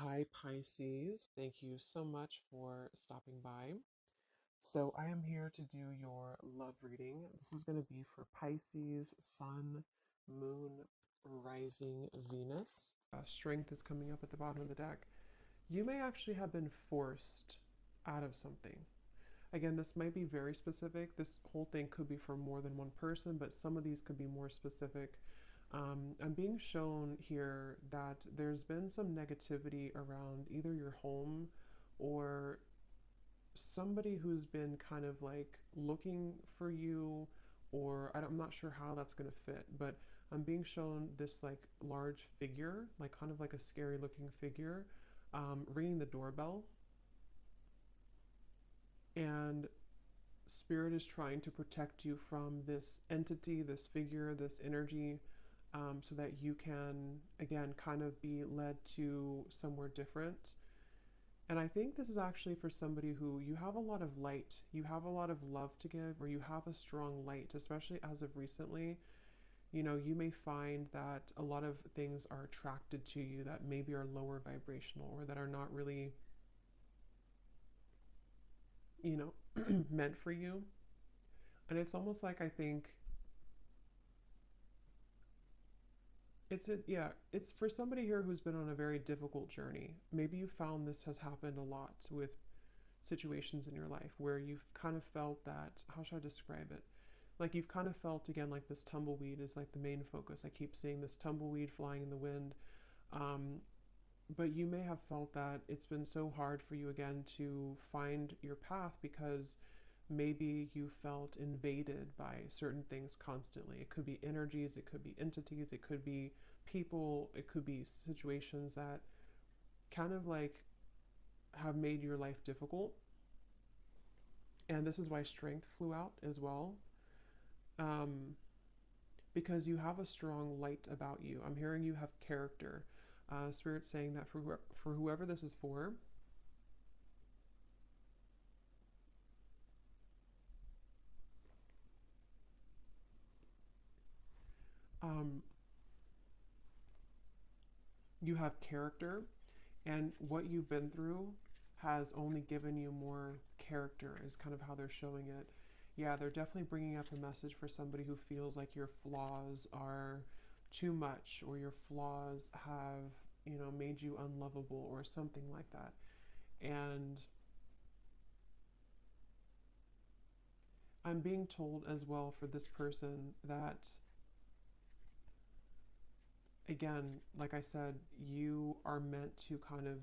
Hi, Pisces. Thank you so much for stopping by. So, I am here to do your love reading. This is going to be for Pisces, Sun, Moon, Rising, Venus. Strength is coming up at the bottom of the deck. You may actually have been forced out of something. Again, this might be very specific. This whole thing could be for more than one person, but some of these could be more specific. I'm being shown here that there's been some negativity around either your home or somebody who's been kind of like looking for you, or I'm not sure how that's going to fit, but I'm being shown this like large figure, like kind of like a scary looking figure, ringing the doorbell. And Spirit is trying to protect you from this entity, this figure, this energy, so that you can, again, kind of be led to somewhere different. And I think this is actually for somebody who you have a lot of light, you have a lot of love to give, or you have a strong light, especially as of recently. You may find that a lot of things are attracted to you that maybe are lower vibrational or that are not really, you know, meant for you. And it's almost like I think it's for somebody here who's been on a very difficult journey. Maybe you found this has happened a lot with situations in your life where you've kind of felt that, how should I describe it? Like you've kind of felt again like this tumbleweed is like the main focus. I keep seeing this tumbleweed flying in the wind. Um, but you may have felt that it's been so hard for you again to find your path because maybe you felt invaded by certain things constantly. It could be energies, it could be entities, it could be people, it could be situations that kind of like have made your life difficult. And this is why strength flew out as well. Um, because you have a strong light about you. I'm hearing you have character. Spirit saying that for whoever this is for, um, you have character, and what you've been through has only given you more character, is kind of how they're showing it. Yeah, they're definitely bringing up a message for somebody who feels like your flaws are too much or your flaws have, made you unlovable or something like that. And I'm being told as well for this person that, again, like I said, you are meant to kind of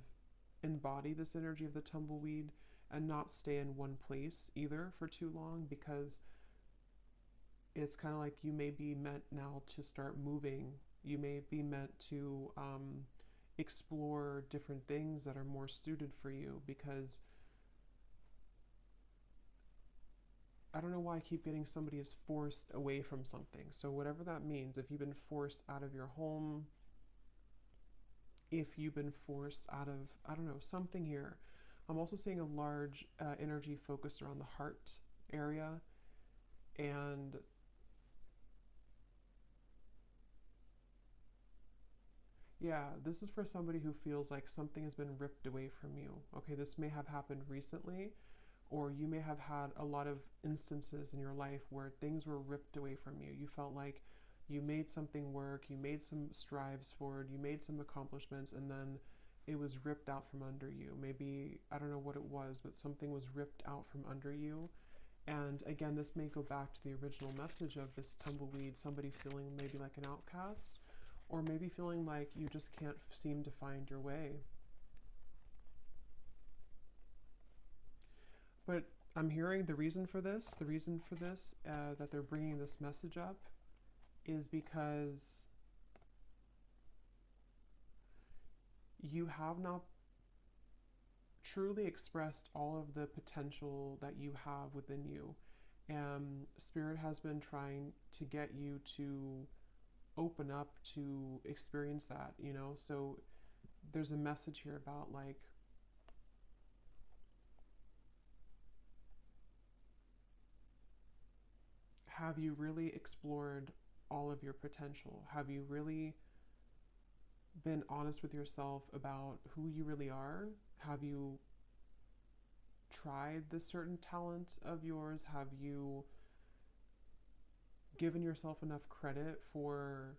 embody this energy of the tumbleweed and not stay in one place either for too long, because it's kind of like you may be meant now to start moving. You may be meant to explore different things that are more suited for you, because I don't know why I keep getting somebody is forced away from something. So, whatever that means, if you've been forced out of your home, if you've been forced out of, I don't know, something here. I'm also seeing a large energy focused around the heart area. And yeah, this is for somebody who feels like something has been ripped away from you. Okay, this may have happened recently, or you may have had a lot of instances in your life where things were ripped away from you. You felt like you made something work, you made some strives forward, you made some accomplishments, and then it was ripped out from under you. Maybe, I don't know what it was, but something was ripped out from under you. And again, this may go back to the original message of this tumbleweed, somebody feeling maybe like an outcast, or maybe feeling like you just can't seem to find your way. But I'm hearing the reason for this, that they're bringing this message up is because you have not truly expressed all of the potential that you have within you. And Spirit has been trying to get you to open up to experience that. So there's a message here about like, have you really explored all of your potential? Have you really been honest with yourself about who you really are? Have you tried this certain talent of yours? Have you given yourself enough credit for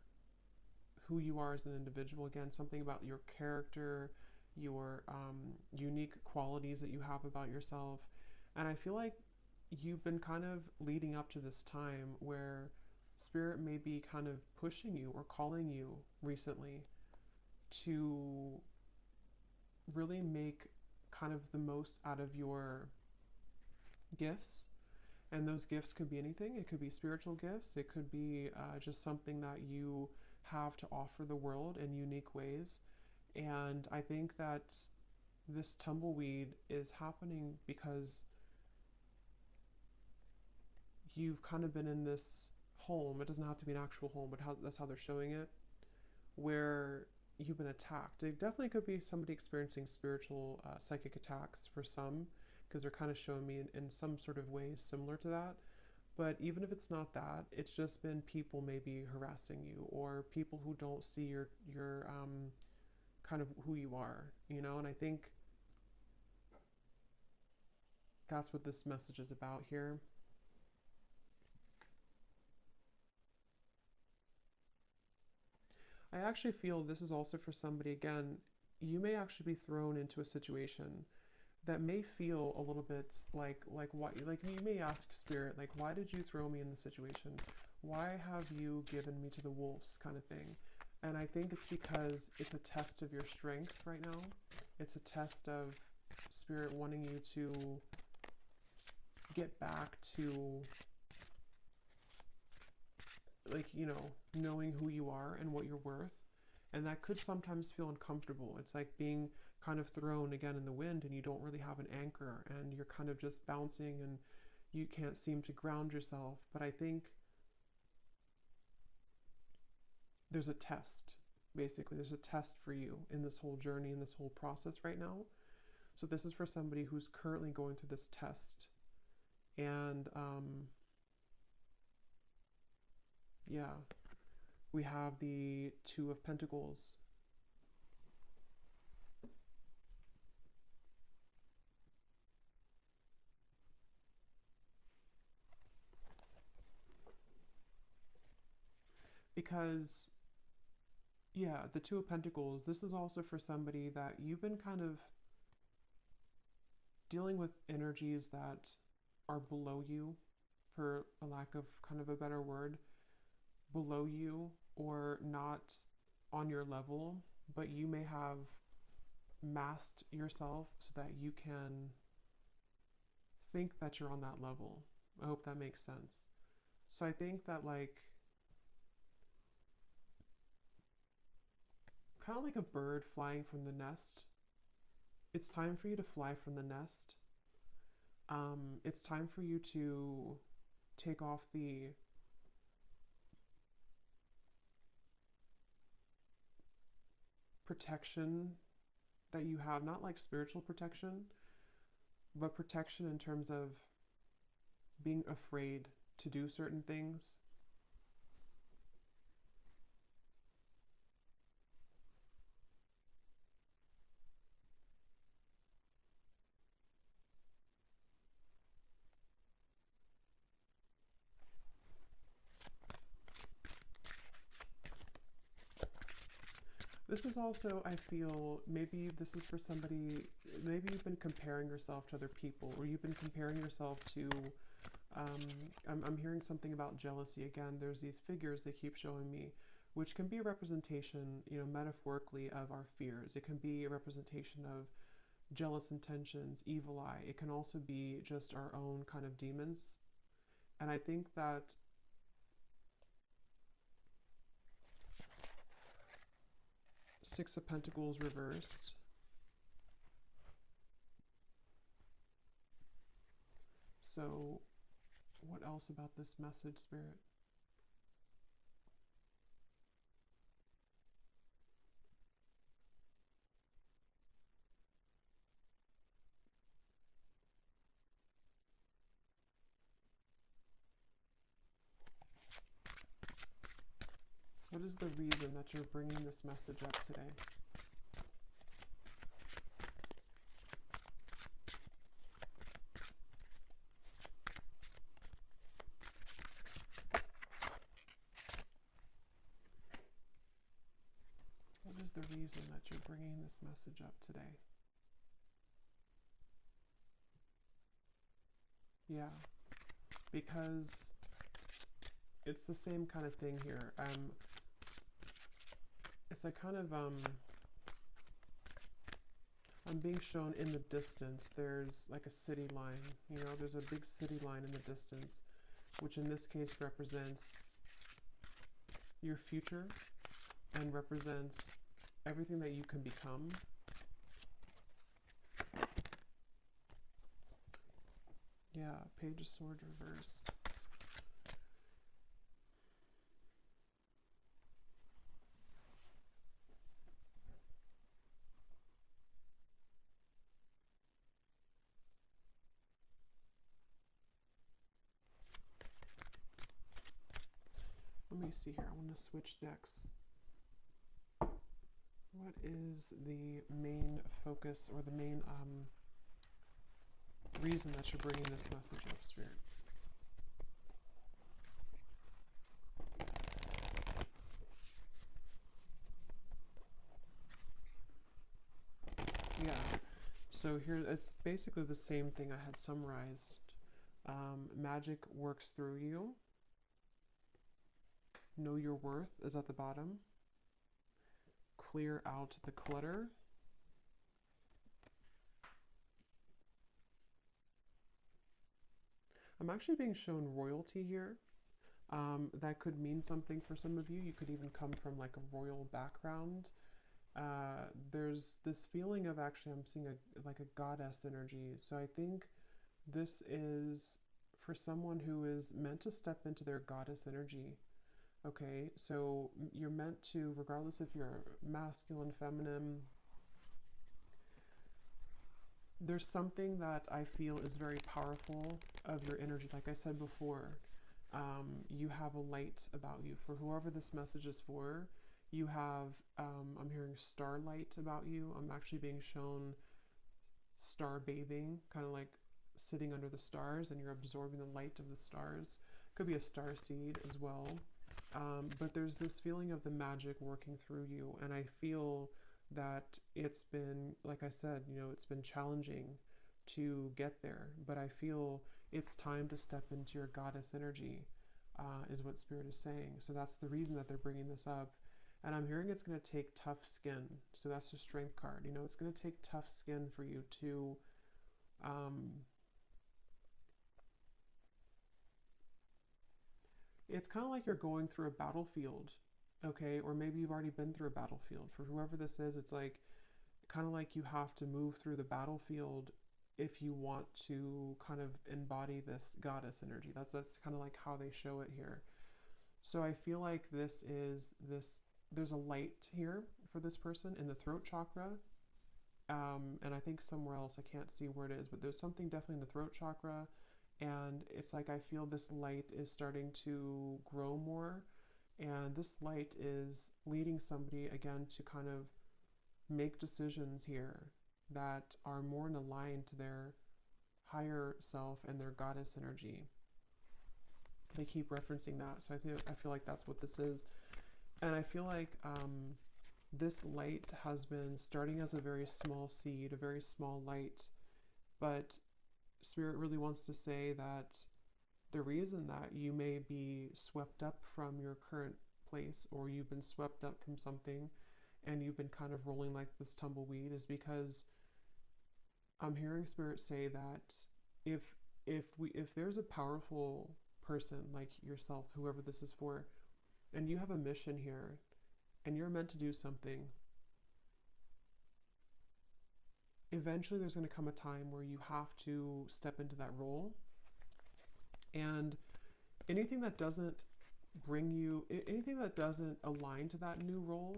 who you are as an individual? Again, something about your character, your unique qualities that you have about yourself. And I feel like you've been kind of leading up to this time where spirit may be kind of pushing you or calling you recently to really make kind of the most out of your gifts. And those gifts could be anything. It could be spiritual gifts. It could be just something that you have to offer the world in unique ways. And I think that this tumbleweed is happening because you've kind of been in this home. It doesn't have to be an actual home, but that's how they're showing it, where you've been attacked. It definitely could be somebody experiencing spiritual psychic attacks for some, because they're kind of showing me in some sort of way similar to that. But even if it's not that, it's just been people maybe harassing you, or people who don't see your kind of who you are, you know. And I think that's what this message is about here. I actually feel this is also for somebody, again, you may actually be thrown into a situation that may feel a little bit like why, like you may ask spirit, like, why did you throw me in this situation? Why have you given me to the wolves, kind of thing? And I think it's because it's a test of your strength right now. It's a test of spirit wanting you to get back to, like, you know, knowing who you are and what you're worth. And that could sometimes feel uncomfortable. It's like being kind of thrown again in the wind and you don't really have an anchor and you're kind of just bouncing and you can't seem to ground yourself. But I think there's a test, basically. There's a test for you in this whole journey, in this whole process right now. So this is for somebody who's currently going through this test. And yeah, we have the Two of Pentacles. Because, yeah, the Two of Pentacles, this is also for somebody that you've been kind of dealing with energies that are below you, for a lack of kind of a better word, below you or not on your level, but you may have masked yourself so that you can think that you're on that level. I hope that makes sense. So I think that, like, kind of like a bird flying from the nest, it's time for you to fly from the nest. It's time for you to take off the protection that you have, not like spiritual protection, but protection in terms of being afraid to do certain things. This is also, I feel, maybe this is for somebody, maybe you've been comparing yourself to other people, or you've been comparing yourself to, I'm hearing something about jealousy again. There's these figures they keep showing me, which can be a representation, you know, metaphorically of our fears. It can be a representation of jealous intentions, evil eye. It can also be just our own kind of demons. And I think that Six of Pentacles reversed. So what else about this message, Spirit? What is the reason that you're bringing this message up today? What is the reason that you're bringing this message up today? Yeah, because it's the same kind of thing here. It's like kind of I'm being shown in the distance. There's like a city line. You know, there's a big city line in the distance, which in this case represents your future and represents everything that you can become. Yeah, Page of Swords reversed. Let me see here. I want to switch decks. What is the main focus or the main reason that you're bringing this message up, Spirit? Yeah, so here it's basically the same thing I had summarized. Magic works through you. Know your worth is at the bottom. Clear out the clutter. I'm actually being shown royalty here. That could mean something for some of you. You could even come from like a royal background. There's this feeling of actually I'm seeing like a goddess energy. So I think this is for someone who is meant to step into their goddess energy. Okay, so you're meant to, regardless if you're masculine, feminine, there's something that I feel is very powerful of your energy. Like I said before, you have a light about you. For whoever this message is for, you have, I'm hearing starlight about you. I'm actually being shown star bathing, kind of like sitting under the stars and you're absorbing the light of the stars. Could be a star seed as well. But there's this feeling of the magic working through you. And I feel that it's been, like I said, you know, it's been challenging to get there. But I feel it's time to step into your goddess energy, is what Spirit is saying. So that's the reason that they're bringing this up. And I'm hearing it's going to take tough skin. So that's the Strength card. You know, it's going to take tough skin for you to it's kind of like you're going through a battlefield, okay? Or maybe you've already been through a battlefield. For whoever this is, it's like kind of like you have to move through the battlefield if you want to kind of embody this goddess energy. That's kind of like how they show it here. So I feel like there's a light here for this person in the throat chakra. And I think somewhere else, I can't see where it is, but there's something definitely in the throat chakra. And it's like I feel this light is starting to grow more. And this light is leading somebody, again, to kind of make decisions here that are more in line to their higher self and their goddess energy. They keep referencing that. So I feel like that's what this is. And I feel like this light has been starting as a very small seed, a very small light, but Spirit really wants to say that the reason that you may be swept up from your current place, or you've been swept up from something and you've been kind of rolling like this tumbleweed, is because I'm hearing Spirit say that if there's a powerful person like yourself, whoever this is for, and you have a mission here and you're meant to do something, eventually there's going to come a time where you have to step into that role. And anything that doesn't bring you, anything that doesn't align to that new role,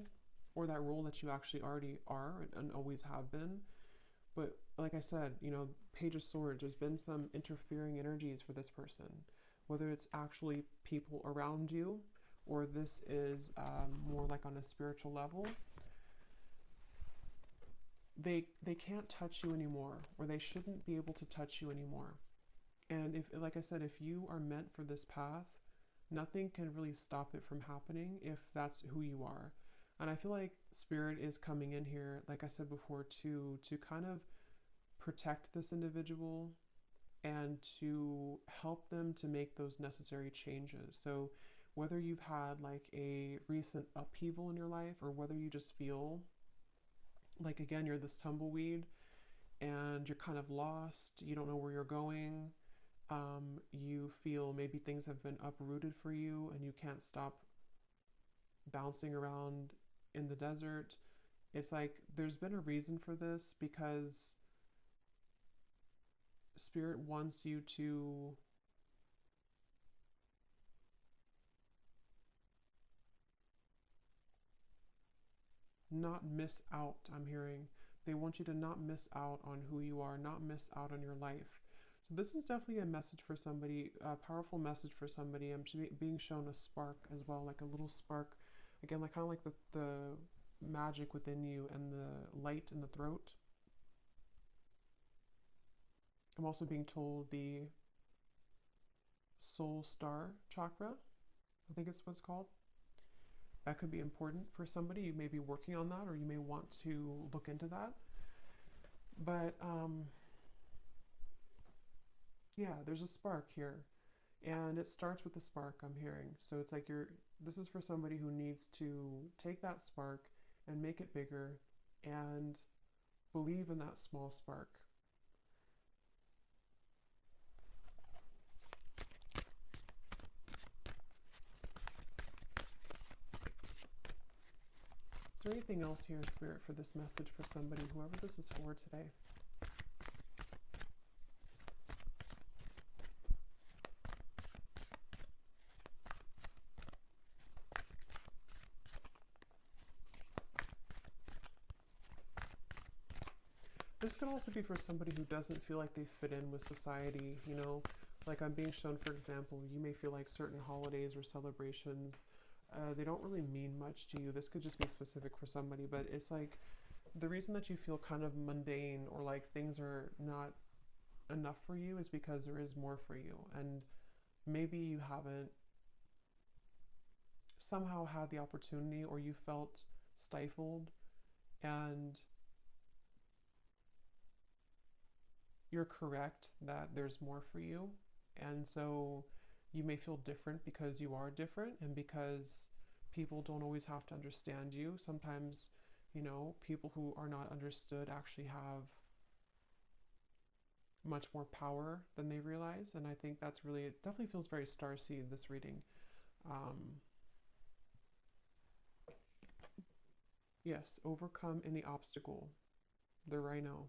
or that role that you actually already are and always have been. But like I said, you know, Page of Swords, there's been some interfering energies for this person, whether it's actually people around you or this is more like on a spiritual level, they can't touch you anymore, or they shouldn't be able to touch you anymore. And if, like I said, if you are meant for this path, nothing can really stop it from happening if that's who you are. And I feel like Spirit is coming in here, like I said before, to kind of protect this individual and to help them to make those necessary changes. So whether you've had like a recent upheaval in your life, or whether you just feel like, again, you're this tumbleweed and you're kind of lost, you don't know where you're going, you feel maybe things have been uprooted for you and you can't stop bouncing around in the desert. It's like there's been a reason for this, because Spirit wants you to not miss out. I'm hearing they want you to not miss out on who you are, not miss out on your life. So this is definitely a message for somebody, a powerful message for somebody. I'm being shown a spark as well, like a little spark, again, like kind of like the magic within you and the light in the throat. I'm also being told the soul star chakra, I think it's what's called. That could be important for somebody. You may be working on that, or you may want to look into that. But yeah, there's a spark here, and it starts with the spark, I'm hearing. So it's like this is for somebody who needs to take that spark and make it bigger and believe in that small spark. Is there anything else here, Spirit, for this message for somebody, whoever this is for today? This could also be for somebody who doesn't feel like they fit in with society, you know? Like I'm being shown, for example, you may feel like certain holidays or celebrations, they don't really mean much to you. This could just be specific for somebody, but it's like the reason that you feel kind of mundane, or like things are not enough for you, is because there is more for you. And maybe you haven't somehow had the opportunity, or you felt stifled, and you're correct that there's more for you. And so you may feel different because you are different, and because people don't always have to understand you. Sometimes, you know, people who are not understood actually have much more power than they realize. And I think that's really, it definitely feels very starseed, this reading. Yes, overcome any obstacle. The rhino.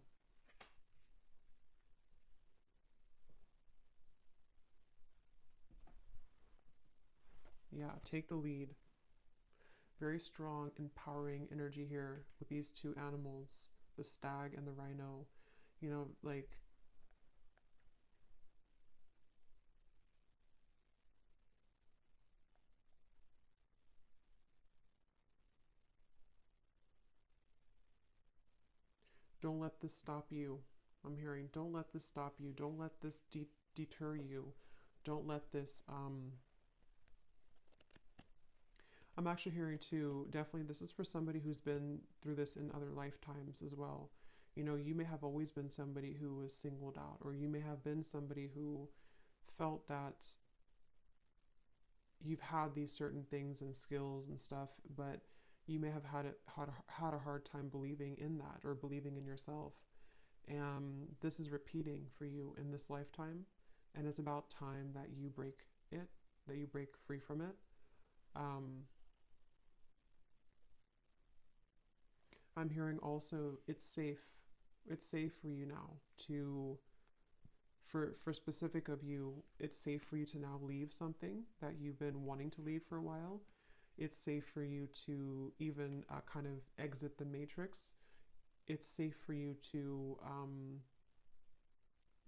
Yeah, take the lead. Very strong, empowering energy here with these two animals, the stag and the rhino. You know, like, don't let this stop you. I'm hearing, don't let this stop you. Don't let this deter you. Don't let this, I'm actually hearing too, definitely this is for somebody who's been through this in other lifetimes as well. You know, you may have always been somebody who was singled out, or you may have been somebody who felt that you've had these certain things and skills and stuff, but you may have had a hard time believing in that, or believing in yourself. And this is repeating for you in this lifetime, and it's about time that you break it, that you break free from it. I'm hearing also it's safe. It's safe for you now to, for specific of you, it's safe for you to now leave something that you've been wanting to leave for a while. It's safe for you to even kind of exit the matrix. It's safe for you to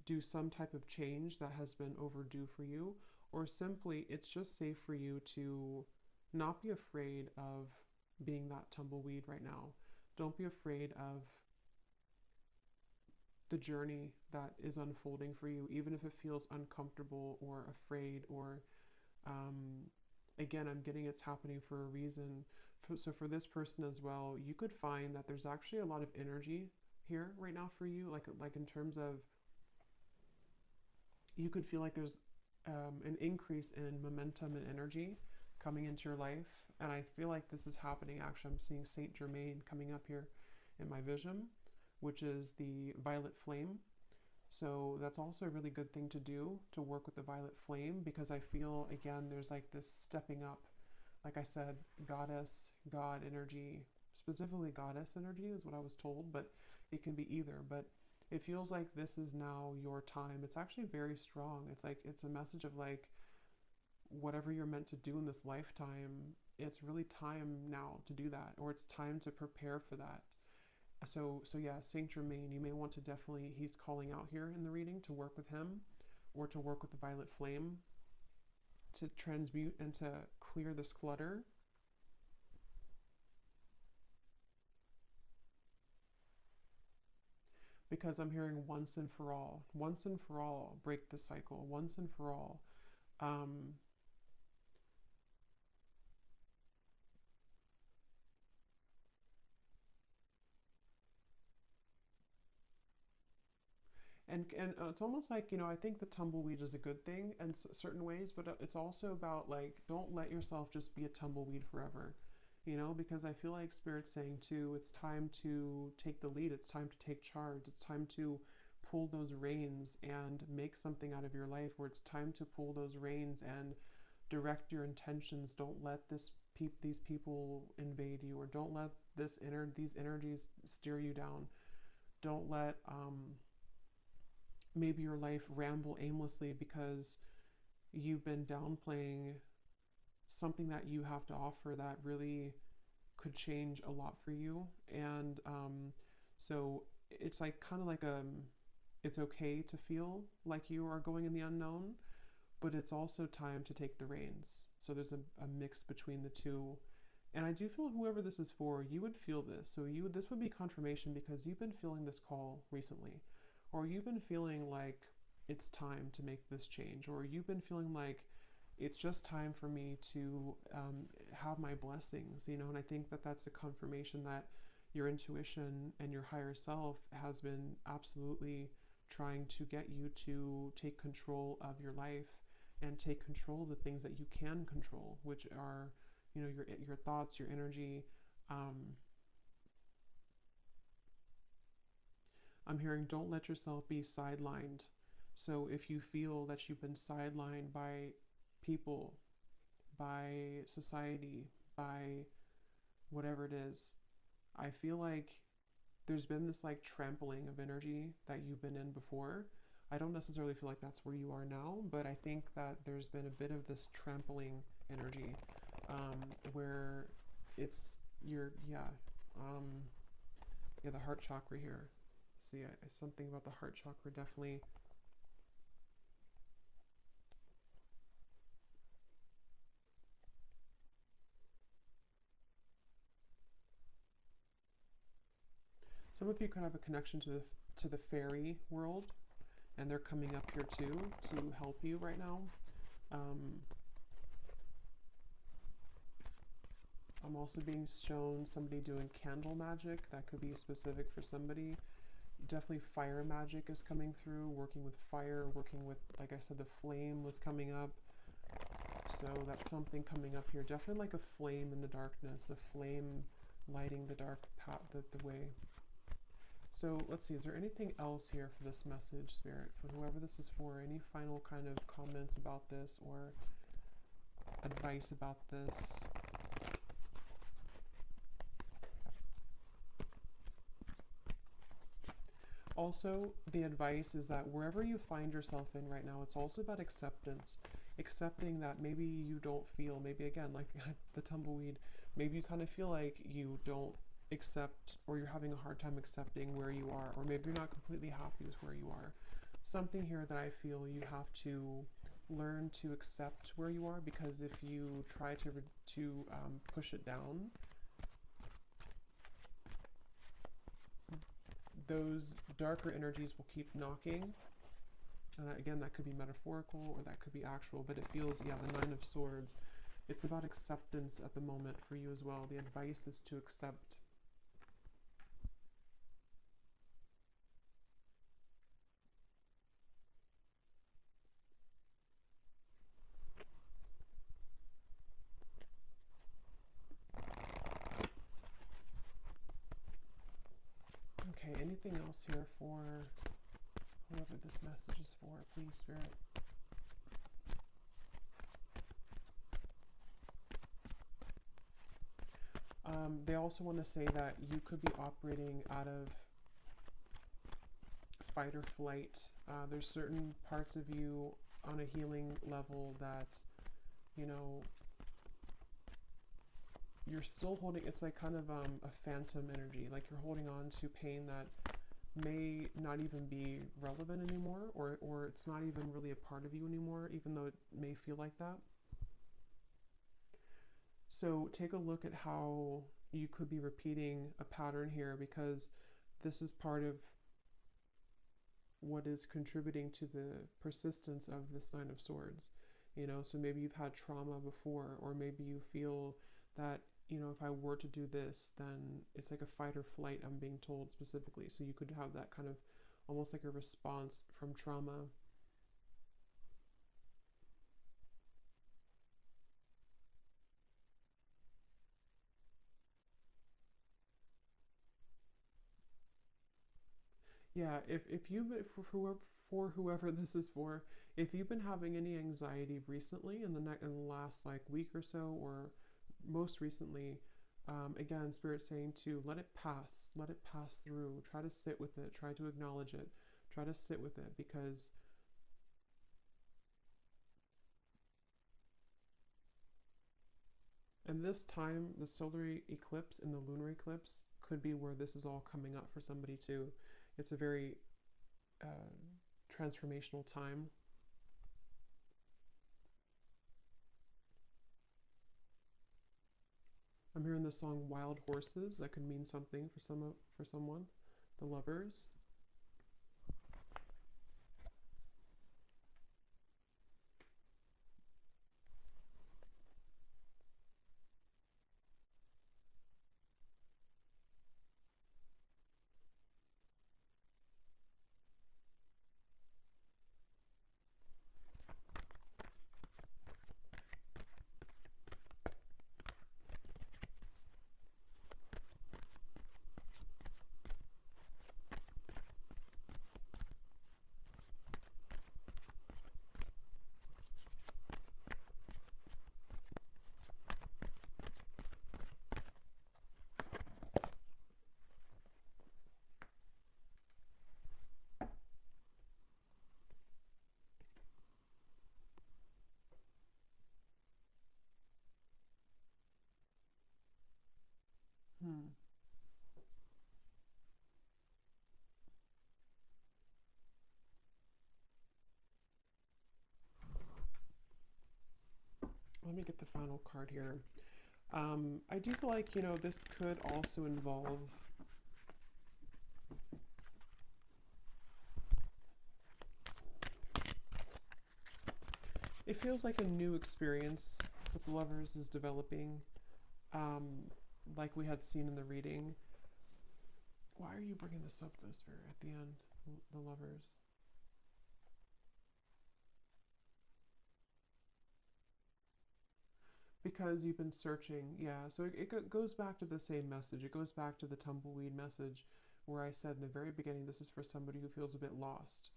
do some type of change that has been overdue for you, or simply it's just safe for you to not be afraid of being that tumbleweed right now. Don't be afraid of the journey that is unfolding for you, even if it feels uncomfortable or afraid or um, again, I'm getting it's happening for a reason. So for this person as well, you could find that there's actually a lot of energy here right now for you, like in terms of you could feel like there's an increase in momentum and energy coming into your life. And I feel like this is happening. Actually, I'm seeing Saint Germain coming up here in my vision, which is the violet flame. So that's also a really good thing to do, to work with the violet flame, because I feel, again, there's like this stepping up. Like I said, goddess, God energy, specifically goddess energy is what I was told, but it can be either. But it feels like this is now your time. It's actually very strong. It's like, it's a message of like, whatever you're meant to do in this lifetime, it's really time now to do that, or it's time to prepare for that. So yeah, Saint Germain, you may want to definitely, he's calling out here in the reading to work with him, or to work with the violet flame to transmute and to clear this clutter. Because I'm hearing once and for all, break the cycle, once and for all. Um, and it's almost like, I think the tumbleweed is a good thing in certain ways, but it's also about like, don't let yourself just be a tumbleweed forever, because I feel like Spirit's saying too, it's time to take the lead, it's time to take charge, it's time to pull those reins and make something out of your life, where it's time to pull those reins and direct your intentions. Don't let these people invade you, or don't let these energies steer you down. Don't let maybe your life ramble aimlessly because you've been downplaying something that you have to offer that really could change a lot for you. And so it's like kind of like it's okay to feel like you are going in the unknown, but it's also time to take the reins. So there's a mix between the two. And I do feel whoever this is for, you would feel this. So this would be confirmation, because you've been feeling this call recently, or you've been feeling like it's time to make this change, or you've been feeling like it's just time for me to have my blessings, and I think that that's a confirmation that your intuition and your higher self has been absolutely trying to get you to take control of your life and take control of the things that you can control, which are, your thoughts, your energy. I'm hearing don't let yourself be sidelined. So if you feel that you've been sidelined by people, by society, by whatever it is, I feel like there's been this like trampling of energy that you've been in before. I don't necessarily feel like that's where you are now, but I think that there's been a bit of this trampling energy, where it's the heart chakra here. See, something about the heart chakra definitely. Some of you could have a connection to the fairy world, and they're coming up here too to help you right now. I'm also being shown somebody doing candle magic. That could be specific for somebody. Definitely fire magic is coming through, working with fire, working with, like I said, the flame was coming up. So that's something coming up here. Definitely like a flame in the darkness, a flame lighting the dark path, the way. So let's see, is there anything else here for this message, Spirit, for whoever this is for? Any final kind of comments about this or advice about this? Also, the advice is that wherever you find yourself in right now, it's also about acceptance. Accepting that maybe you don't feel, maybe again, like the tumbleweed, maybe you kind of feel like you don't accept, or you're having a hard time accepting where you are, or maybe you're not completely happy with where you are. Something here that I feel you have to learn to accept where you are, because if you try to push it down, those darker energies will keep knocking. And again, that could be metaphorical or that could be actual, but it feels, yeah, the Nine of Swords. It's about acceptance at the moment for you as well. The advice is to accept. Okay, anything else here for whoever this message is for, please, Spirit? They also want to say that you could be operating out of fight or flight. There's certain parts of you on a healing level that, you know, you're still holding. It's like kind of a phantom energy, like you're holding on to pain that may not even be relevant anymore, or it's not even really a part of you anymore, even though it may feel like that. So take a look at how you could be repeating a pattern here, because this is part of what is contributing to the persistence of this Nine of Swords. You know, so maybe you've had trauma before, or maybe you feel that, you know, if I were to do this, then it's like a fight or flight, I'm being told specifically. So you could have that kind of almost like a response from trauma. Yeah, if you, for whoever this is for, if you've been having any anxiety recently in the last like week or so, or most recently, again, Spirit's saying to let it pass through. Try to sit with it. Try to acknowledge it. Try to sit with it, because and this time, the solar eclipse and the lunar eclipse could be where this is all coming up for somebody too. It's a very transformational time. I'm hearing the song "Wild Horses." That could mean something for someone. The Lovers. Hmm. Let me get the final card here. I do feel like, you know, this could also involve it feels like a new experience with the Lovers is developing, like we had seen in the reading. Why are you bringing this up, though, Spirit, at the end? The Lovers. Because you've been searching, yeah. So it goes back to the same message. It goes back to the tumbleweed message, where I said in the very beginning, this is for somebody who feels a bit lost.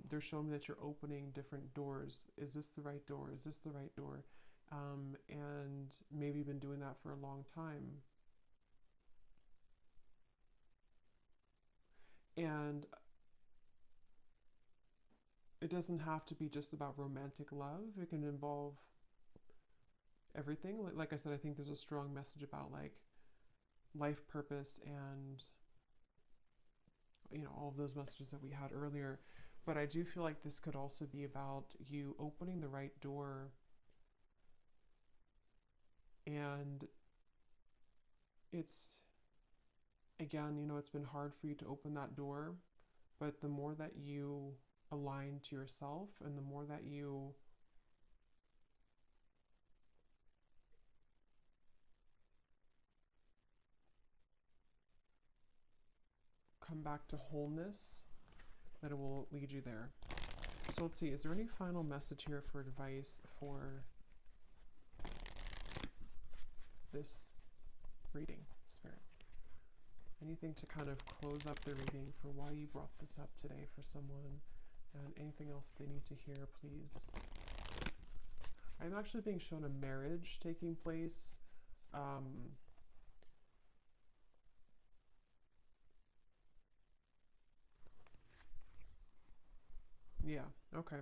They're showing me that you're opening different doors. Is this the right door? Is this the right door? And maybe you've been doing that for a long time. And it doesn't have to be just about romantic love. It can involve everything. Like I said, I think there's a strong message about like life purpose and, you know, all of those messages that we had earlier. But I do feel like this could also be about you opening the right door, and it's, again, it's been hard for you to open that door, but the more that you align to yourself and the more that you come back to wholeness, that it will lead you there. So let's see, is there any final message here for advice for this reading, Spirit? Anything to kind of close up the reading for why you brought this up today for someone, and anything else they need to hear, please. I'm actually being shown a marriage taking place. Yeah, okay.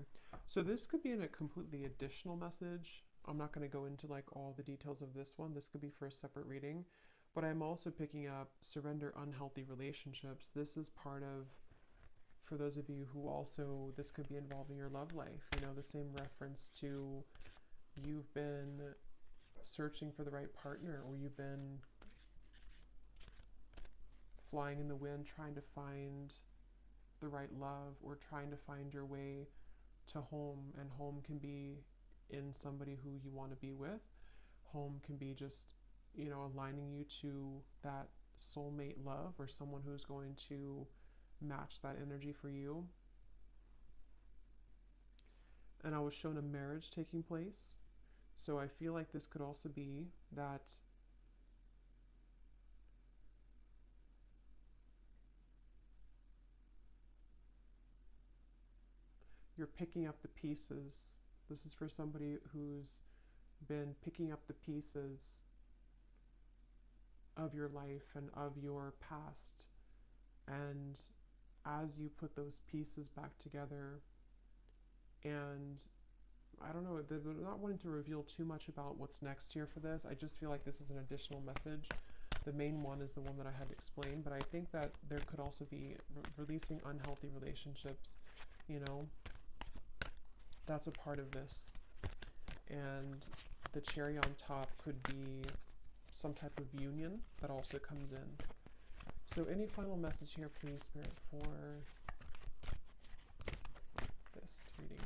So this could be in a completely additional message. I'm not going to go into like all the details of this one. This could be for a separate reading. But I'm also picking up surrender unhealthy relationships. This is part of, for those of you who also, this could be involving your love life. The same reference to you've been searching for the right partner, or you've been flying in the wind trying to find the right love, or trying to find your way to home. And home can be in somebody who you want to be with. Home can be just, aligning you to that soulmate love, or someone who's going to match that energy for you. And I was shown a marriage taking place. So I feel like this could also be that you're picking up the pieces. This is for somebody who's been picking up the pieces of your life and of your past. And as you put those pieces back together, and I don't know, they're not wanting to reveal too much about what's next here for this. I just feel like this is an additional message. The main one is the one that I had explained, but I think that there could also be releasing unhealthy relationships. That's a part of this. And the cherry on top could be some type of union that also comes in. So any final message here, please, Spirit, for this reading?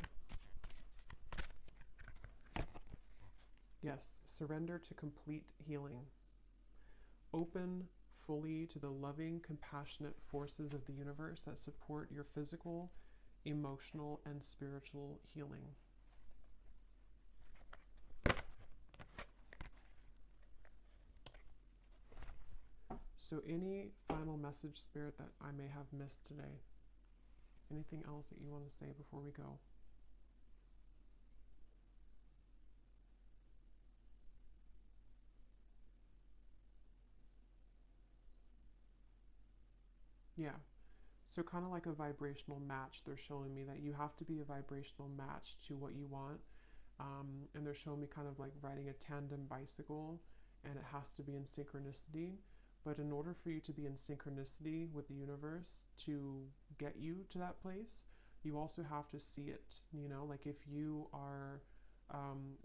Yes, surrender to complete healing. Open fully to the loving, compassionate forces of the universe that support your physical, emotional, and spiritual healing. So any final message, Spirit, that I may have missed today? Anything else that you want to say before we go? Yeah. So kind of like a vibrational match, they're showing me that you have to be a vibrational match to what you want. And they're showing me kind of like riding a tandem bicycle, and it has to be in synchronicity. But in order for you to be in synchronicity with the universe to get you to that place, you also have to see it. Like if you are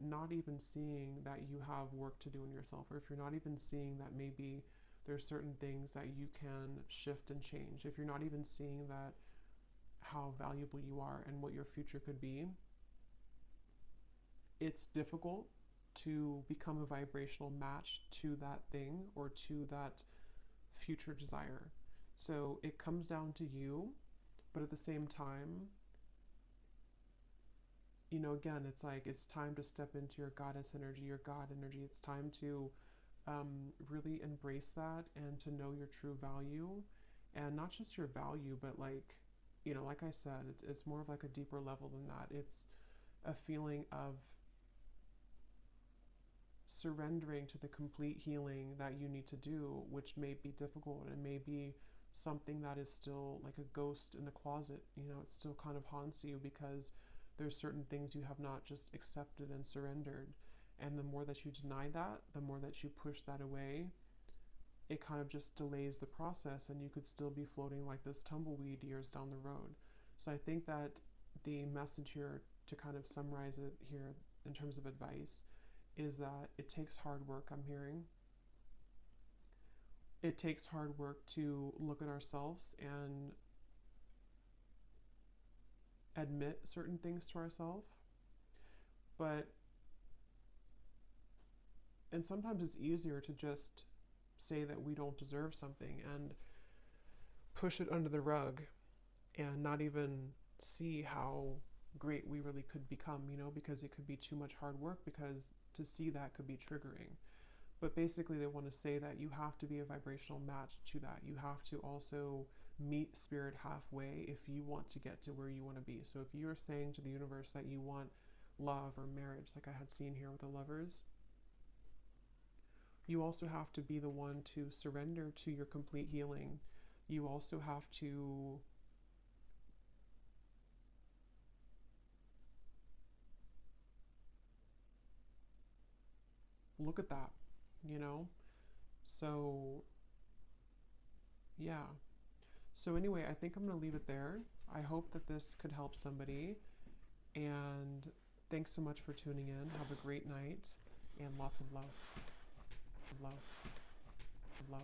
not even seeing that you have work to do in yourself, or if you're not even seeing that maybe there's certain things that you can shift and change, if you're not even seeing that how valuable you are and what your future could be, it's difficult to become a vibrational match to that thing or to that future desire. So it comes down to you, but at the same time, again, it's like it's time to step into your goddess energy, your God energy. It's time to really embrace that and to know your true value, and not just your value, but like I said, it's more of like a deeper level than that. It's a feeling of surrendering to the complete healing that you need to do, which may be difficult and may be something that is still like a ghost in the closet. It still kind of haunts you because there's certain things you have not just accepted and surrendered. And the more that you deny that, the more that you push that away, it kind of just delays the process, and you could still be floating like this tumbleweed years down the road. So I think that the message here, to kind of summarize it here in terms of advice, is that it takes hard work, I'm hearing. It takes hard work to look at ourselves and admit certain things to ourselves. And sometimes it's easier to just say that we don't deserve something and push it under the rug and not even see how great we really could become, because it could be too much hard work, because to see that could be triggering. But basically, they want to say that you have to be a vibrational match to that. You have to also meet spirit halfway if you want to get to where you want to be. So if you're saying to the universe that you want love or marriage, like I had seen here with the lovers, you also have to be the one to surrender to your complete healing. You also have to look at that, you know? So, yeah. So, anyway, I think I'm going to leave it there. I hope that this could help somebody. And thanks so much for tuning in. Have a great night and lots of love. Love. Love.